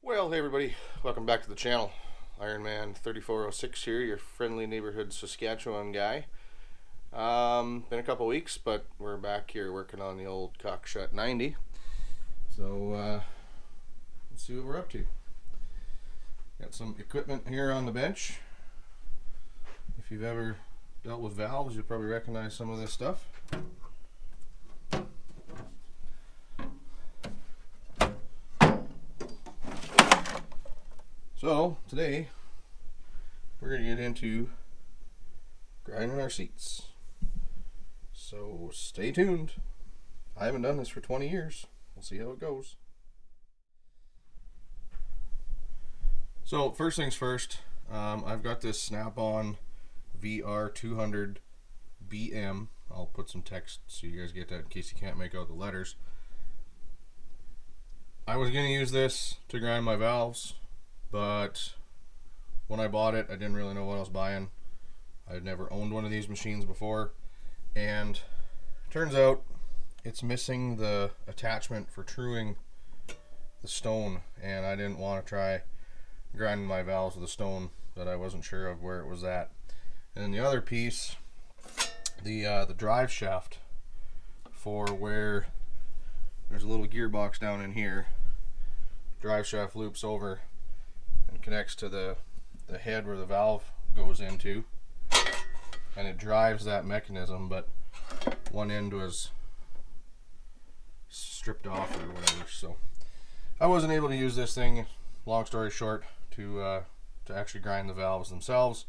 Well, hey everybody, welcome back to the channel. Ironman 3406 here, your friendly neighborhood Saskatchewan guy. Been a couple weeks, but we're back here working on the old Cockshutt 90. So let's see what we're up to. Got some equipment here on the bench. If you've ever dealt with valves, you'll probably recognize some of this stuff. So today we're going to get into grinding our seats. So stay tuned. I haven't done this for 20 years. We'll see how it goes. So first things first, I've got this Snap-on VR200 BM. I'll put some text so you guys get that in case you can't make out the letters. I was going to use this to grind my valves, but when I bought it, I didn't really know what I was buying. I had never owned one of these machines before, and turns out it's missing the attachment for truing the stone, and I didn't want to try grinding my valves with a stone that I wasn't sure of where it was at. And then the other piece, the drive shaft for where there's a little gearbox down in here. Drive shaft loops over and connects to the head where the valve goes into, and it drives that mechanism, but one end was stripped off or whatever, so I wasn't able to use this thing, long story short, to actually grind the valves themselves.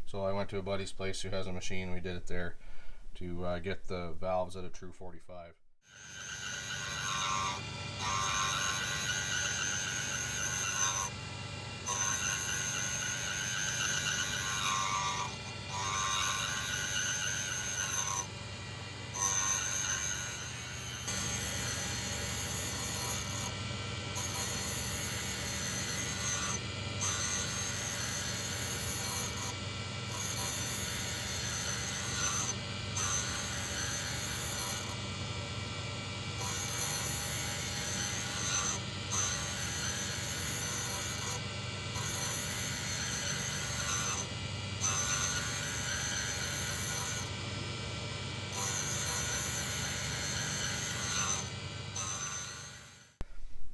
So I went to a buddy's place who has a machine. We did it there to get the valves at a true 45.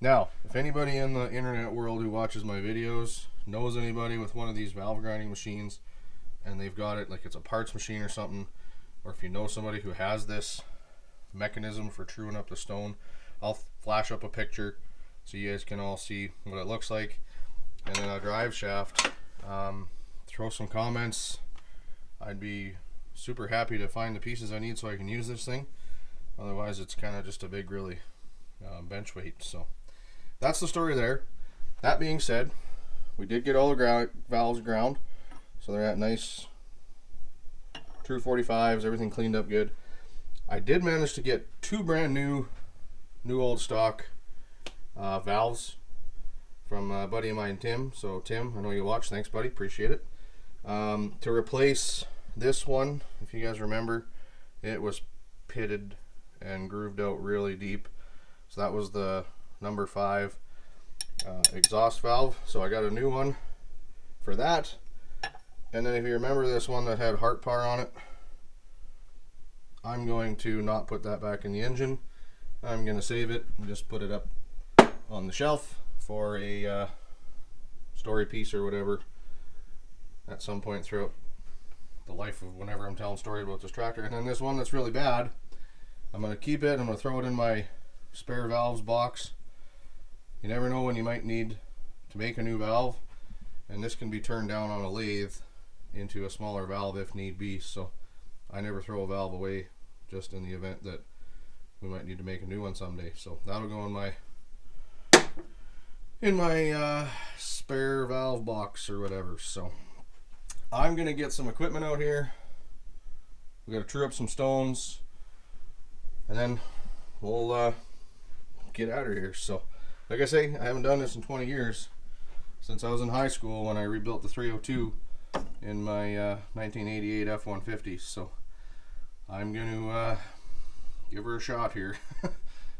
Now, if anybody in the internet world who watches my videos knows anybody with one of these valve grinding machines and they've got it like it's a parts machine or something, or if you know somebody who has this mechanism for truing up the stone, I'll flash up a picture so you guys can all see what it looks like. And then a drive shaft, throw some comments. I'd be super happy to find the pieces I need so I can use this thing. Otherwise it's kind of just a big really bench weight. So that's the story there. That being said, we did get all the valves ground, so they're at nice true 45s, everything cleaned up good. I did manage to get two brand new old stock valves from a buddy of mine, Tim. So Tim, I know you watch, thanks buddy, appreciate it. To replace this one, if you guys remember, it was pitted and grooved out really deep. So that was the number 5 exhaust valve. So I got a new one for that. And then if you remember this one that had heart par on it, I'm going to not put that back in the engine. I'm going to save it and just put it up on the shelf for a story piece or whatever at some point throughout the life of whenever I'm telling stories about this tractor. And then this one that's really bad, I'm going to keep it. I'm going to throw it in my spare valves box. You never know when you might need to make a new valve, and this can be turned down on a lathe into a smaller valve if need be. So I never throw a valve away just in the event that we might need to make a new one someday. So that'll go in my spare valve box or whatever. So I'm gonna get some equipment out here. We gotta true up some stones, and then we'll get out of here. So like I say, I haven't done this in 20 years, since I was in high school when I rebuilt the 302 in my 1988 F-150. So I'm going to give her a shot here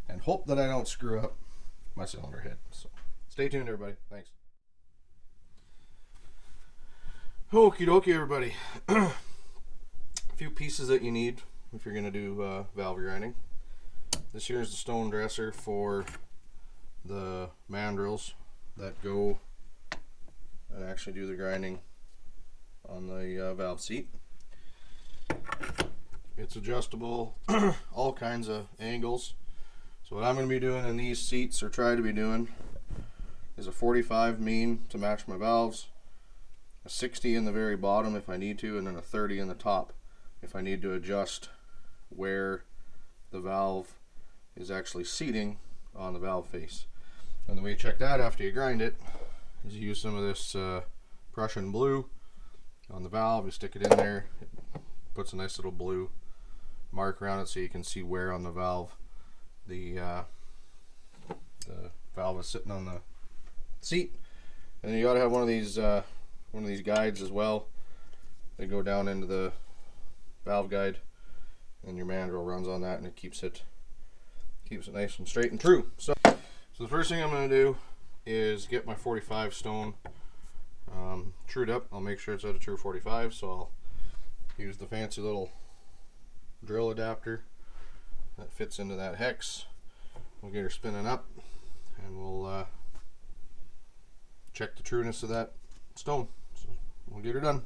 and hope that I don't screw up my cylinder head. So Stay tuned, everybody. Thanks. Okie dokie, everybody. A few pieces that you need if you're going to do valve grinding. This here is the stone dresser for the mandrels that go and actually do the grinding on the valve seat. It's adjustable, all kinds of angles. So what I'm going to be doing in these seats, or try to be doing, is a 45 mean to match my valves, a 60 in the very bottom if I need to, and then a 30 in the top if I need to adjust where the valve is actually seating on the valve face. And the way you check that after you grind it is you use some of this Prussian blue on the valve. You stick it in there, it puts a nice little blue mark around it so you can see where on the valve the valve is sitting on the seat. And you got to have one of these guides as well. They go down into the valve guide, and your mandrel runs on that, and it keeps it nice and straight and true. So the first thing I'm going to do is get my 45 stone trued up. I'll make sure it's at a true 45, so I'll use the fancy little drill adapter that fits into that hex. We'll get her spinning up, and we'll check the trueness of that stone. So we'll get her done.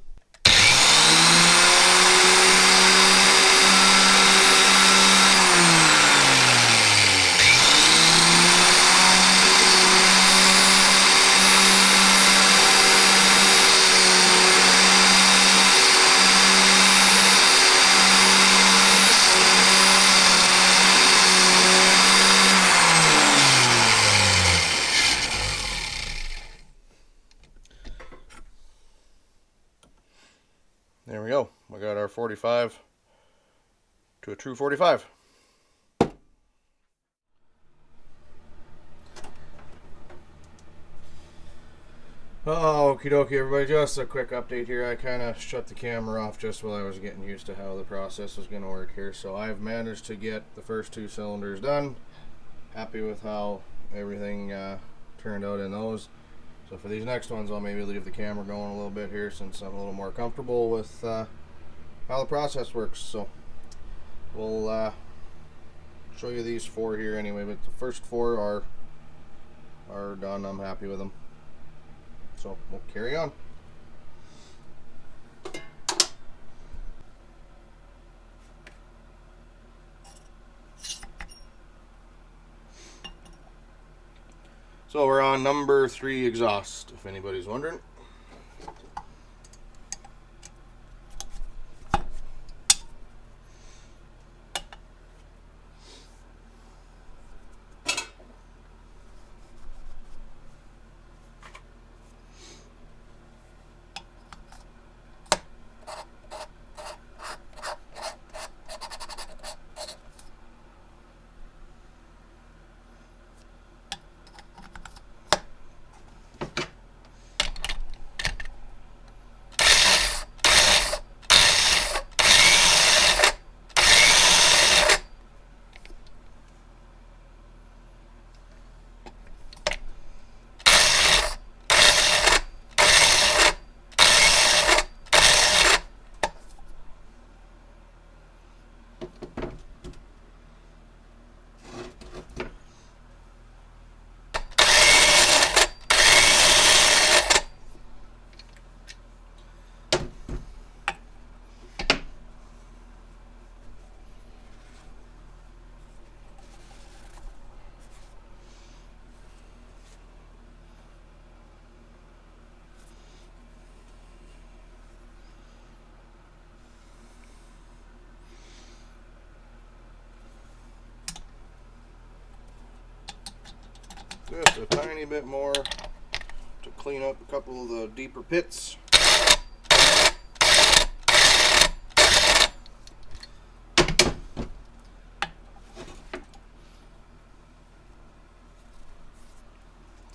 There we go. We got our 45 to a true 45. Oh, okie dokie, everybody. Just a quick update here. I kind of shut the camera off just while I was getting used to how the process was going to work here. So I've managed to get the first 2 cylinders done. Happy with how everything turned out in those. So for these next ones, I'll maybe leave the camera going a little bit here since I'm a little more comfortable with how the process works. So we'll show you these 4 here anyway, but the first 4 are done. I'm happy with them. So we'll carry on. So we're on number 3 exhaust, if anybody's wondering. Just a tiny bit more to clean up a couple of the deeper pits.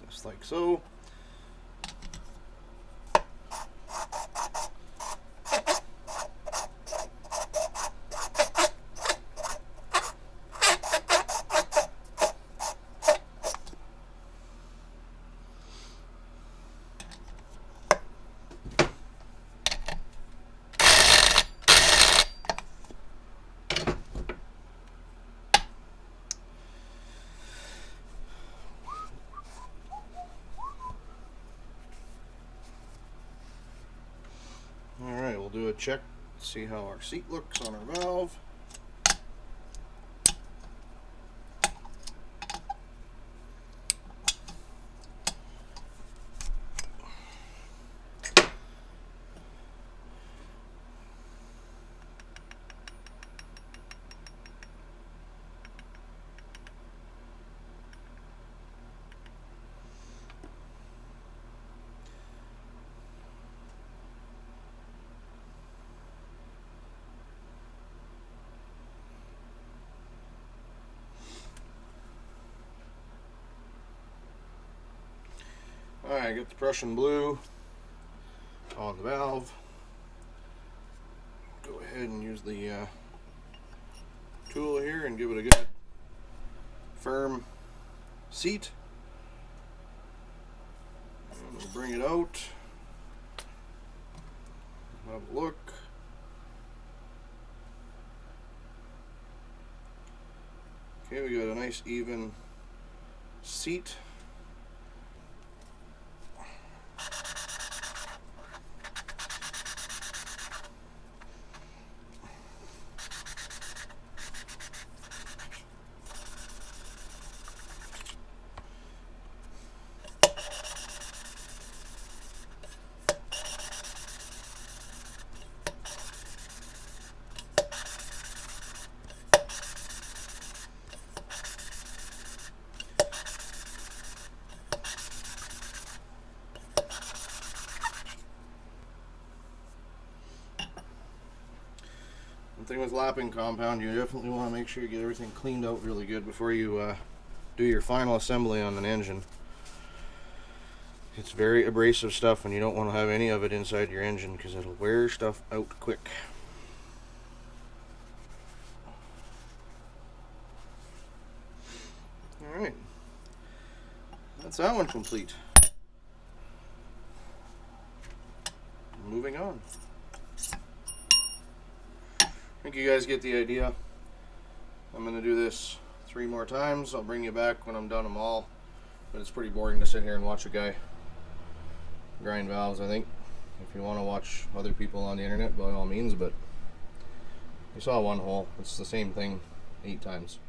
Just like so. we'll do a check, see how our seat looks on our valve. Alright, get the Prussian blue on the valve. Go ahead and use the tool here and give it a good firm seat. And we'll bring it out. Have a look. Okay, we got a nice even seat. One thing with lapping compound, you definitely want to make sure you get everything cleaned out really good before you do your final assembly on an engine. It's very abrasive stuff and you don't want to have any of it inside your engine because it'll wear stuff out quick. Alright, that's that one complete. Moving on. I think you guys get the idea. I'm going to do this 3 more times. I'll bring you back when I'm done them all. But it's pretty boring to sit here and watch a guy grind valves, I think. If you want to watch other people on the internet, by all means, but you saw one hole. It's the same thing 8 times.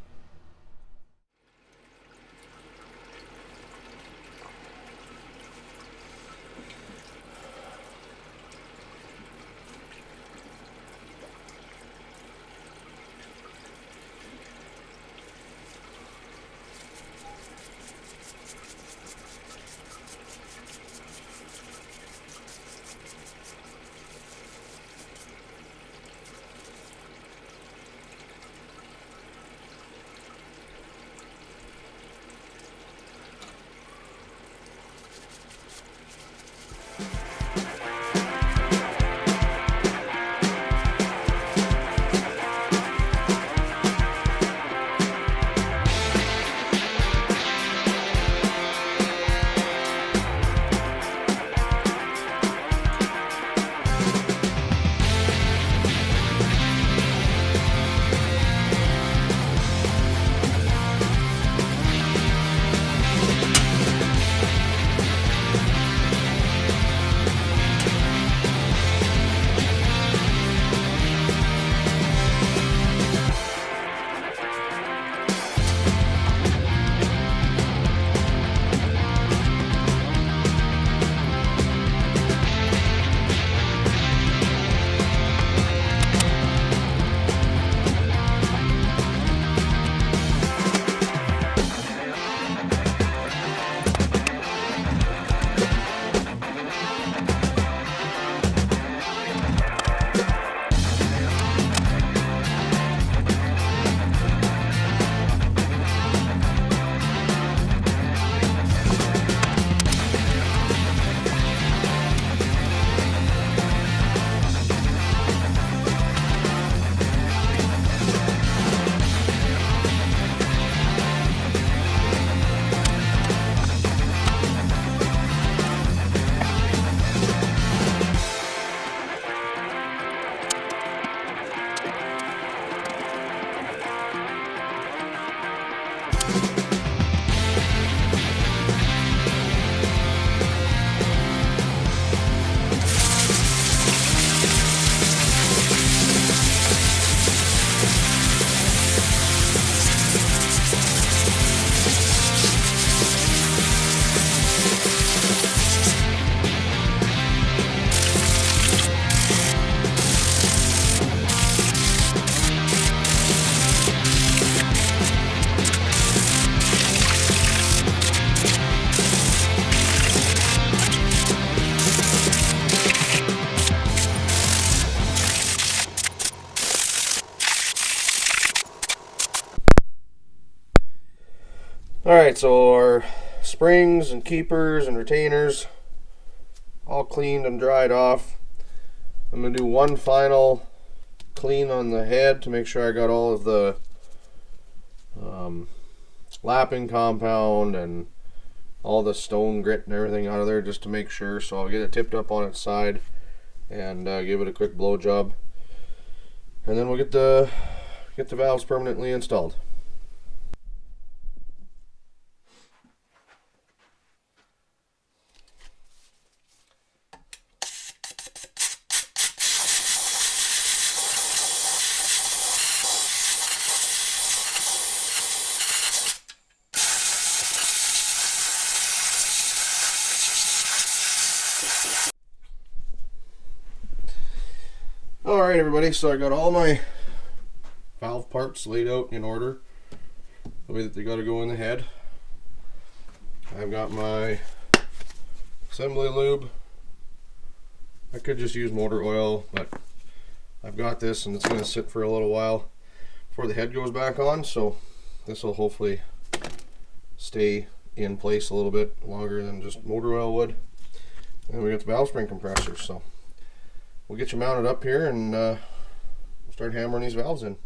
Alright, so our springs and keepers and retainers all cleaned and dried off. I'm going to do one final clean on the head to make sure I got all of the lapping compound and all the stone grit and everything out of there, just to make sure. So I'll get it tipped up on its side and give it a quick blow job, and then we'll get the valves permanently installed. Alright everybody, so I got all my valve parts laid out in order, the way that they got to go in the head. I've got my assembly lube. I could just use motor oil, but I've got this and it's going to sit for a little while before the head goes back on, so this will hopefully stay in place a little bit longer than just motor oil would. And we got the valve spring compressor, so we'll get you mounted up here and we'll start hammering these valves in.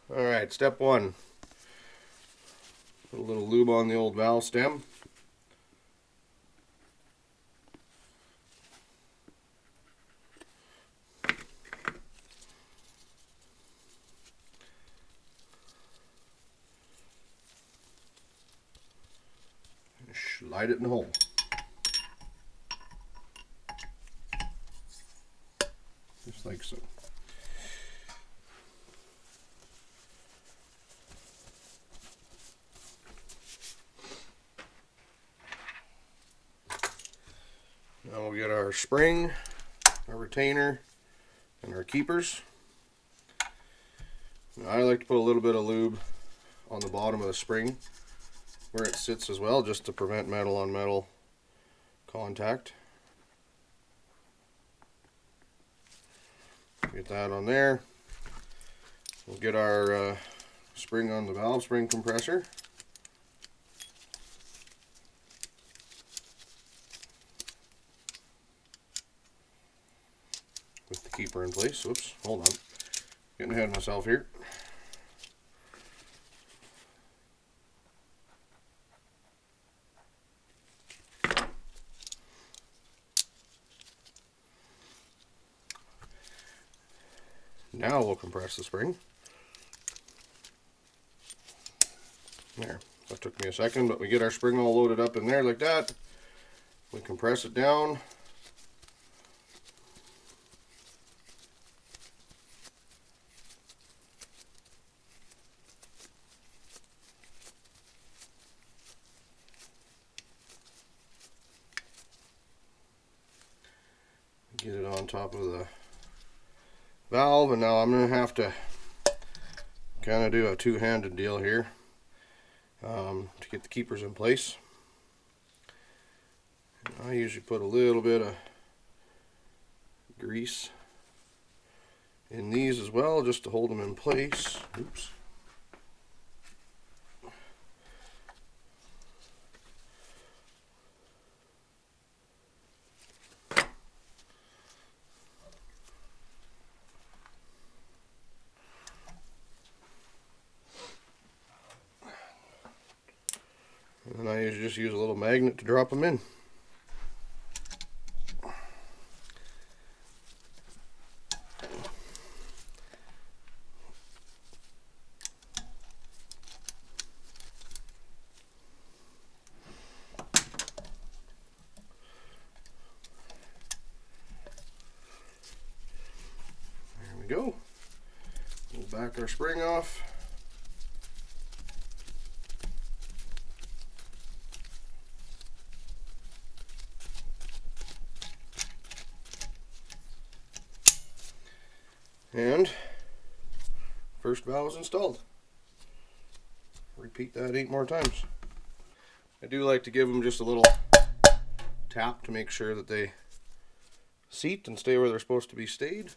Alright, step one. Put a little lube on the old valve stem. Slide it in the hole. Just like so. Now we'll get our spring, our retainer, and our keepers. Now I like to put a little bit of lube on the bottom of the spring where it sits as well, just to prevent metal on metal contact. Get that on there. We'll get our spring on the valve spring compressor. With the keeper in place. Oops, hold on. Getting ahead of myself here. Now we'll compress the spring. There. That took me a second, but we get our spring all loaded up in there like that. We compress it down. Get it on top of the valve, and now I'm going to have to kind of do a two-handed deal here to get the keepers in place. I usually put a little bit of grease in these as well, just to hold them in place. Oops. And I usually just use a little magnet to drop them in. There we go. We'll back our spring off. And first valve is installed. Repeat that 8 more times. I do like to give them just a little tap to make sure that they seat and stay where they're supposed to be stayed.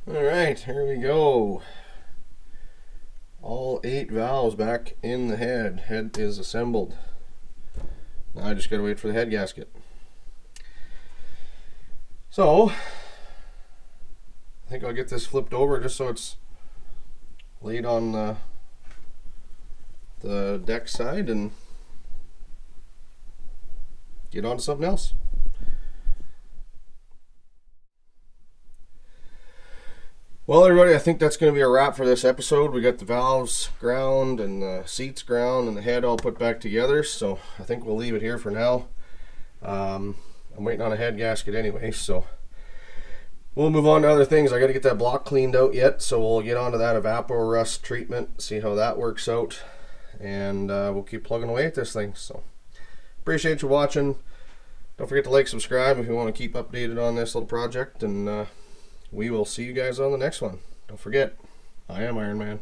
Alright, here we go. All 8 valves back in the head. Head is assembled. Now I just gotta wait for the head gasket. So, I think I'll get this flipped over just so it's laid on the deck side and get on to something else. Well, everybody, I think that's going to be a wrap for this episode. We got the valves ground and the seats ground and the head all put back together, so I think we'll leave it here for now. I'm waiting on a head gasket anyway, so we'll move on to other things. I got to get that block cleaned out yet, so we'll get onto that evapor rust treatment, see how that works out, and we'll keep plugging away at this thing. So appreciate you watching. Don't forget to like, subscribe if you want to keep updated on this little project, and we will see you guys on the next one. Don't forget, I am Iron Man.